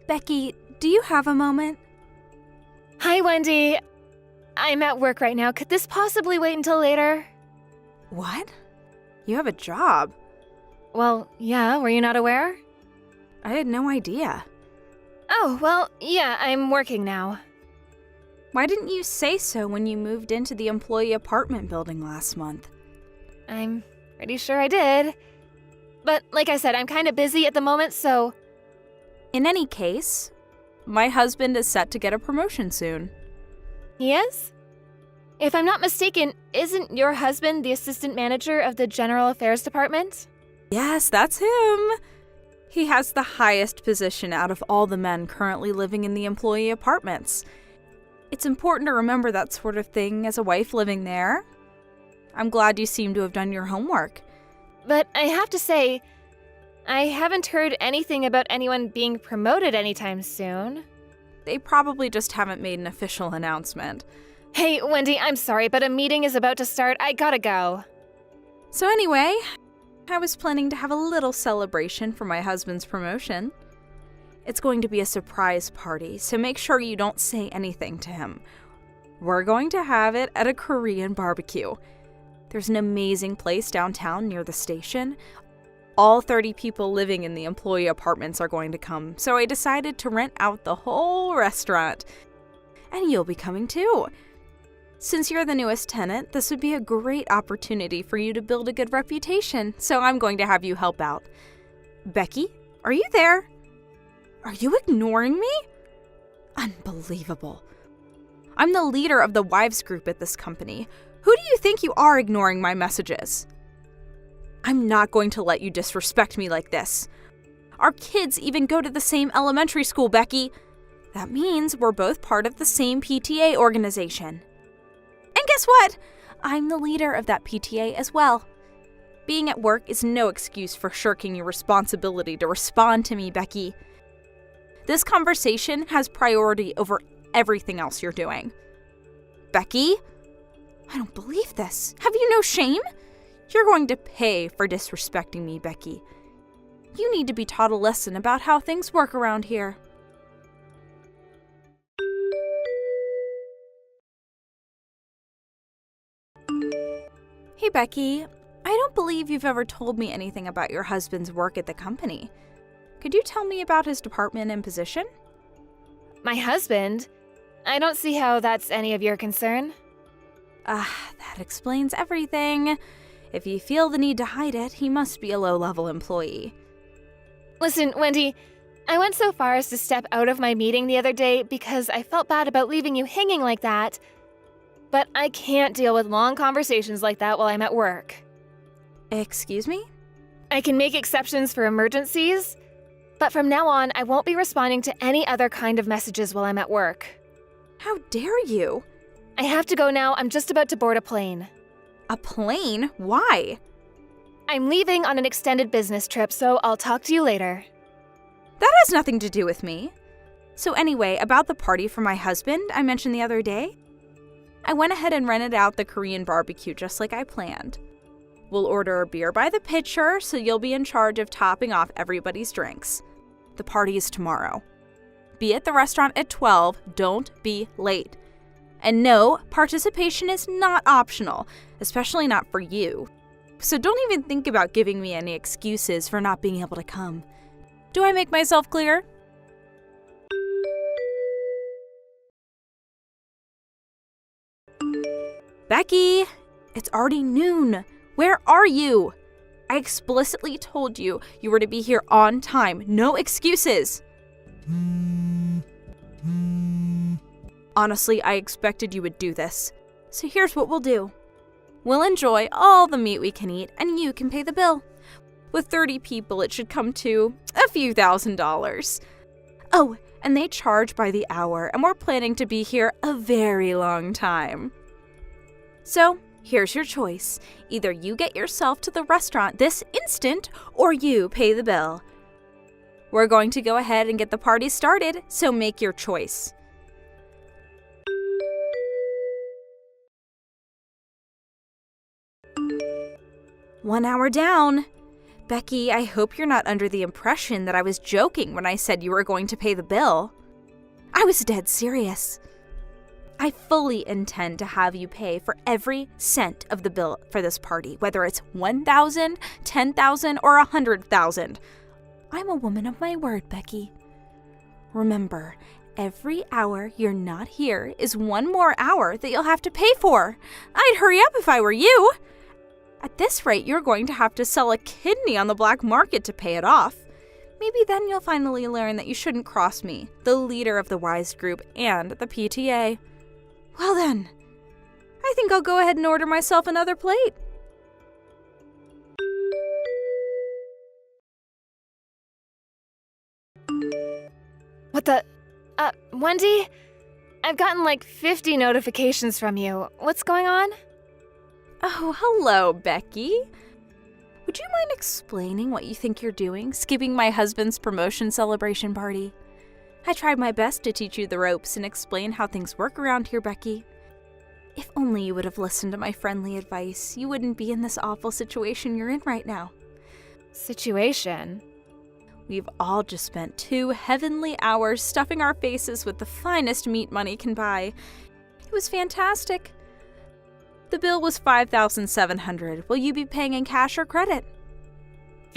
Becky, do you have a moment? Hi, Wendy. I'm at work right now. Could this possibly wait until later? What? You have a job? Well, yeah, were you not aware? I had no idea. Oh, well, yeah, I'm working now. Why didn't you say so when you moved into the employee apartment building last month? I'm pretty sure I did. But like I said, I'm kind of busy at the moment, so... In any case, my husband is set to get a promotion soon. He is? If I'm not mistaken, isn't your husband the assistant manager of the General Affairs Department? Yes, that's him. He has the highest position out of all the men currently living in the employee apartments. It's important to remember that sort of thing as a wife living there. I'm glad you seem to have done your homework. But I have to say, I haven't heard anything about anyone being promoted anytime soon. They probably just haven't made an official announcement. Hey, Wendy, I'm sorry, but a meeting is about to start. I gotta go. So anyway, I was planning to have a little celebration for my husband's promotion. It's going to be a surprise party, so make sure you don't say anything to him. We're going to have it at a Korean barbecue. There's an amazing place downtown near the station. All 30 people living in the employee apartments are going to come, so I decided to rent out the whole restaurant. And you'll be coming too. Since you're the newest tenant, this would be a great opportunity for you to build a good reputation, so I'm going to have you help out. Becky, are you there? Are you ignoring me? Unbelievable. I'm the leader of the wives group at this company. Who do you think you are ignoring my messages? I'm not going to let you disrespect me like this. Our kids even go to the same elementary school, Becky. That means we're both part of the same PTA organization. And guess what? I'm the leader of that PTA as well. Being at work is no excuse for shirking your responsibility to respond to me, Becky. This conversation has priority over everything else you're doing. Becky? I don't believe this. Have you no shame? You're going to pay for disrespecting me, Becky. You need to be taught a lesson about how things work around here. Hey, Becky. I don't believe you've ever told me anything about your husband's work at the company. Could you tell me about his department and position? My husband? I don't see how that's any of your concern. That explains everything. If you feel the need to hide it, he must be a low-level employee. Listen, Wendy, I went so far as to step out of my meeting the other day because I felt bad about leaving you hanging like that. But I can't deal with long conversations like that while I'm at work. Excuse me? I can make exceptions for emergencies, but from now on, I won't be responding to any other kind of messages while I'm at work. How dare you? I have to go now. I'm just about to board a plane. A plane? Why? I'm leaving on an extended business trip, so I'll talk to you later. That has nothing to do with me. So anyway, about the party for my husband I mentioned the other day, I went ahead and rented out the Korean barbecue just like I planned. We'll order a beer by the pitcher, so you'll be in charge of topping off everybody's drinks. The party is tomorrow. Be at the restaurant at 12, don't be late. And no, participation is not optional, especially not for you. So don't even think about giving me any excuses for not being able to come. Do I make myself clear? Becky, it's already noon. Where are you? I explicitly told you you were to be here on time. No excuses. Honestly, I expected you would do this. So here's what we'll do. We'll enjoy all the meat we can eat, and you can pay the bill. With 30 people, it should come to a few $1,000s. Oh, and they charge by the hour, and we're planning to be here a very long time. So, here's your choice. Either you get yourself to the restaurant this instant, or you pay the bill. We're going to go ahead and get the party started, so make your choice. One hour down. Becky, I hope you're not under the impression that I was joking when I said you were going to pay the bill. I was dead serious. I fully intend to have you pay for every cent of the bill for this party, whether it's $1,000, $10,000, or $100,000. I'm a woman of my word, Becky. Remember, every hour you're not here is one more hour that you'll have to pay for. I'd hurry up if I were you. At this rate, you're going to have to sell a kidney on the black market to pay it off. Maybe then you'll finally learn that you shouldn't cross me, the leader of the WISE group and the PTA. Well then, I think I'll go ahead and order myself another plate. What the? Wendy? I've gotten like 50 notifications from you. What's going on? Oh, hello, Becky. Would you mind explaining what you think you're doing, skipping my husband's promotion celebration party? I tried my best to teach you the ropes and explain how things work around here, Becky. If only you would have listened to my friendly advice, you wouldn't be in this awful situation you're in right now. Situation? We've all just spent 2 heavenly hours stuffing our faces with the finest meat money can buy. It was fantastic. The bill was $5,700. Will you be paying in cash or credit?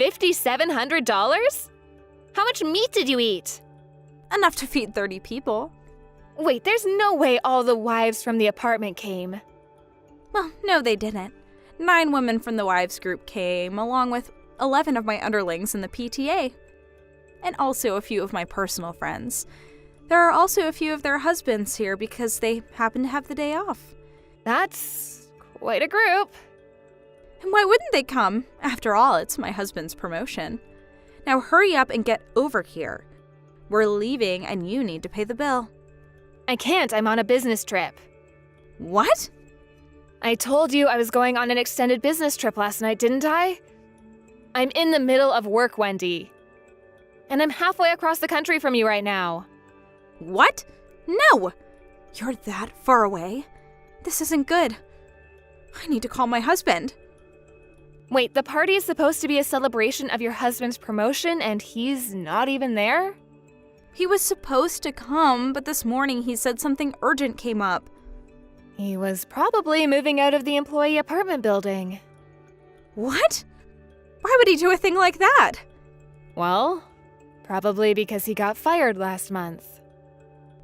$5,700? How much meat did you eat? Enough to feed 30 people. Wait, there's no way all the wives from the apartment came. Well, no, they didn't. 9 women from the wives group came, along with 11 of my underlings in the PTA. And also a few of my personal friends. There are also a few of their husbands here because they happen to have the day off. That's quite a group. And why wouldn't they come? After all, it's my husband's promotion. Now hurry up and get over here. We're leaving and you need to pay the bill. I can't, I'm on a business trip. What? I told you I was going on an extended business trip last night, didn't I? I'm in the middle of work, Wendy. And I'm halfway across the country from you right now. What? No! You're that far away? This isn't good. I need to call my husband. Wait, the party is supposed to be a celebration of your husband's promotion and he's not even there? He was supposed to come, but this morning he said something urgent came up. He was probably moving out of the employee apartment building. What? Why would he do a thing like that? Well, probably because he got fired last month.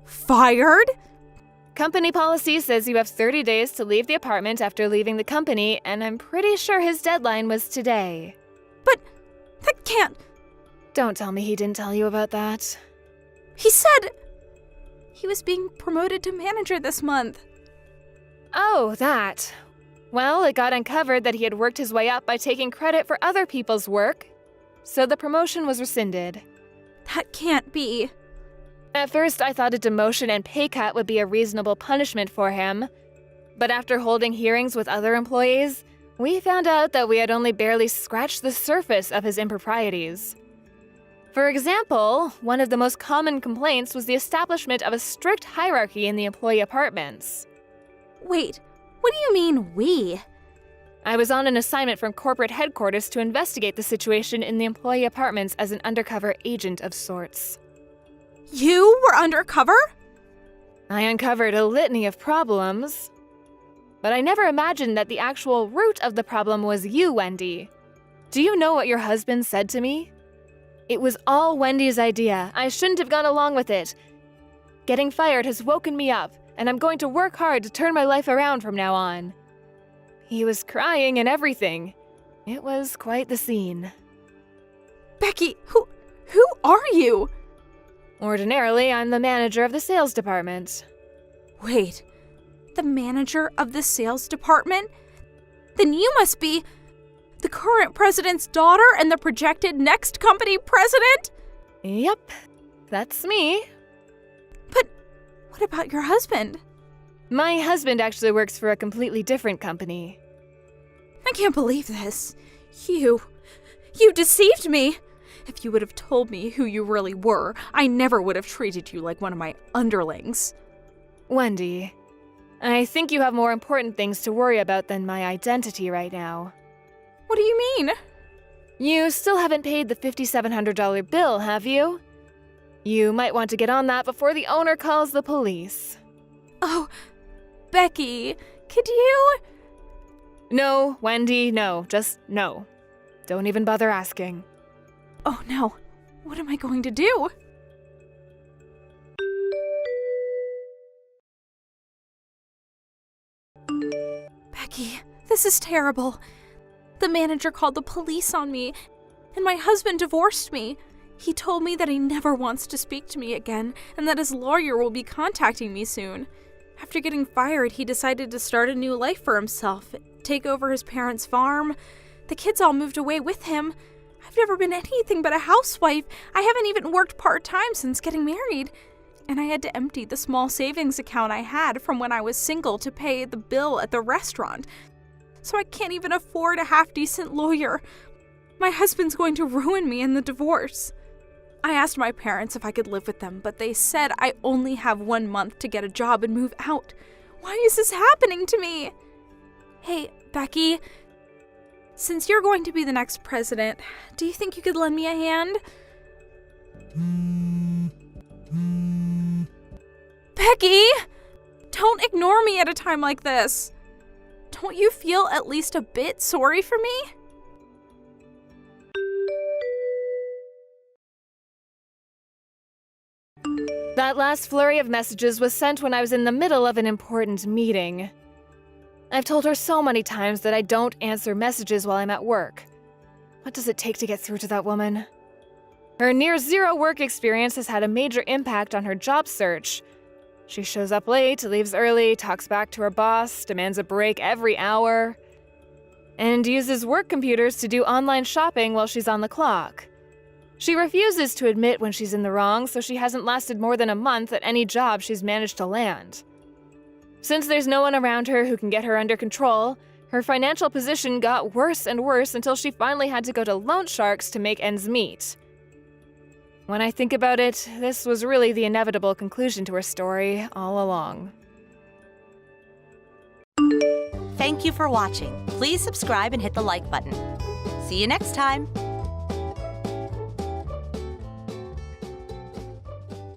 Fired? Company policy says you have 30 days to leave the apartment after leaving the company, and I'm pretty sure his deadline was today. But that can't... Don't tell me he didn't tell you about that. He said he was being promoted to manager this month. Oh, that. Well, it got uncovered that he had worked his way up by taking credit for other people's work, so the promotion was rescinded. That can't be. At first, I thought a demotion and pay cut would be a reasonable punishment for him. But after holding hearings with other employees, we found out that we had only barely scratched the surface of his improprieties. For example, one of the most common complaints was the establishment of a strict hierarchy in the employee apartments. Wait, what do you mean, we? I was on an assignment from corporate headquarters to investigate the situation in the employee apartments as an undercover agent of sorts. You were undercover? I uncovered a litany of problems. But I never imagined that the actual root of the problem was you, Wendy. Do you know what your husband said to me? It was all Wendy's idea. I shouldn't have gone along with it. Getting fired has woken me up, and I'm going to work hard to turn my life around from now on. He was crying and everything. It was quite the scene. Becky, who are you? Ordinarily, I'm the manager of the sales department. Wait, the manager of the sales department? Then you must be the current president's daughter and the projected next company president? Yep, that's me. But what about your husband? My husband actually works for a completely different company. I can't believe this. You deceived me. If you would have told me who you really were, I never would have treated you like one of my underlings. Wendy, I think you have more important things to worry about than my identity right now. What do you mean? You still haven't paid the $5,700 bill, have you? You might want to get on that before the owner calls the police. Oh, Becky, could you? No, Wendy, no. Just no. Don't even bother asking. Oh no, what am I going to do? Becky, this is terrible. The manager called the police on me, and my husband divorced me. He told me that he never wants to speak to me again, and that his lawyer will be contacting me soon. After getting fired, he decided to start a new life for himself, take over his parents' farm. The kids all moved away with him. I've never been anything but a housewife. I haven't even worked part-time since getting married. And I had to empty the small savings account I had from when I was single to pay the bill at the restaurant. So I can't even afford a half-decent lawyer. My husband's going to ruin me in the divorce. I asked my parents if I could live with them, but they said I only have 1 month to get a job and move out. Why is this happening to me? Hey, Becky, since you're going to be the next president, do you think you could lend me a hand? Becky! Don't ignore me at a time like this. Don't you feel at least a bit sorry for me? That last flurry of messages was sent when I was in the middle of an important meeting. I've told her so many times that I don't answer messages while I'm at work. What does it take to get through to that woman? Her near-zero work experience has had a major impact on her job search. She shows up late, leaves early, talks back to her boss, demands a break every hour, and uses work computers to do online shopping while she's on the clock. She refuses to admit when she's in the wrong, so she hasn't lasted more than a month at any job she's managed to land. Since there's no one around her who can get her under control, her financial position got worse and worse until she finally had to go to loan sharks to make ends meet. When I think about it, this was really the inevitable conclusion to her story all along. Thank you for watching. Please subscribe and hit the like button. See you next time.